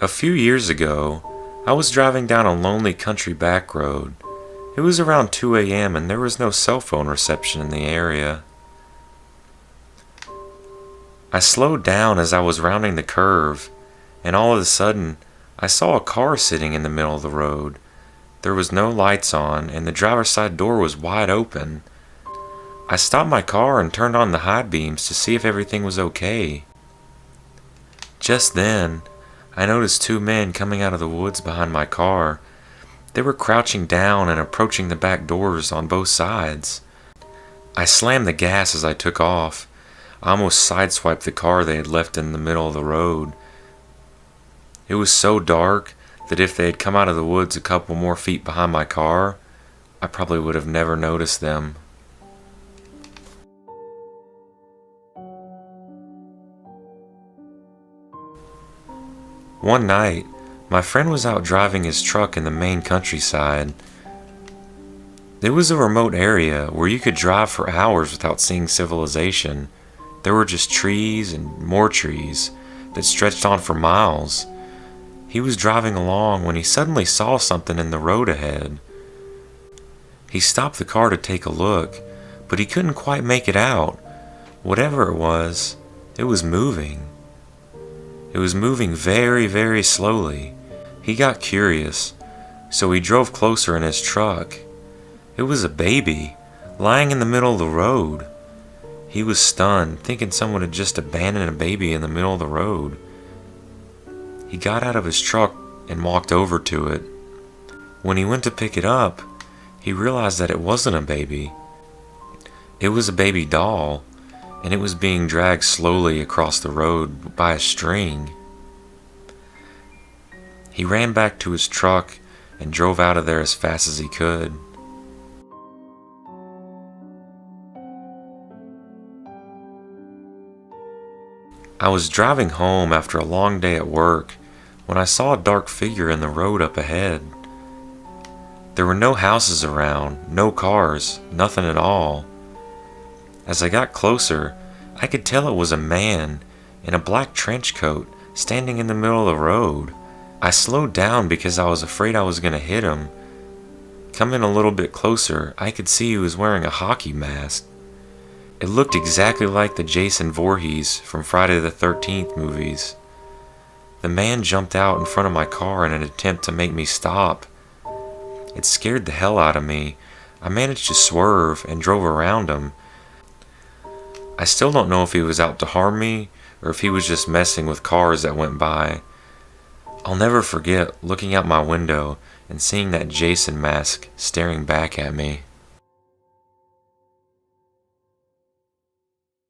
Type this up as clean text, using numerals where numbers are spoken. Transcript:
A few years ago, I was driving down a lonely country back road. It was around 2 a.m. and there was no cell phone reception in the area. I slowed down as I was rounding the curve, and all of a sudden, I saw a car sitting in the middle of the road. There was no lights on, and the driver's side door was wide open. I stopped my car and turned on the high beams to see if everything was okay. Just then, I noticed two men coming out of the woods behind my car. They were crouching down and approaching the back doors on both sides. I slammed the gas as I took off. I almost sideswiped the car they had left in the middle of the road. It was so dark that if they had come out of the woods a couple more feet behind my car, I probably would have never noticed them. One night, my friend was out driving his truck in the main countryside. It was a remote area where you could drive for hours without seeing civilization. There were just trees and more trees that stretched on for miles. He was driving along when he suddenly saw something in the road ahead. He stopped the car to take a look, but he couldn't quite make it out. Whatever it was moving. It was moving very, very slowly. He got curious, so he drove closer in his truck. It was a baby, lying in the middle of the road. He was stunned, thinking someone had just abandoned a baby in the middle of the road. He got out of his truck and walked over to it. When he went to pick it up, he realized that it wasn't a baby. It was a baby doll, and it was being dragged slowly across the road by a string. He ran back to his truck and drove out of there as fast as he could. I was driving home after a long day at work when I saw a dark figure in the road up ahead. There were no houses around, no cars, nothing at all. As I got closer, I could tell it was a man in a black trench coat standing in the middle of the road. I slowed down because I was afraid I was going to hit him. Coming a little bit closer, I could see he was wearing a hockey mask. It looked exactly like the Jason Voorhees from Friday the 13th movies. The man jumped out in front of my car in an attempt to make me stop. It scared the hell out of me. I managed to swerve and drove around him. I still don't know if he was out to harm me or if he was just messing with cars that went by. I'll never forget looking out my window and seeing that Jason mask staring back at me.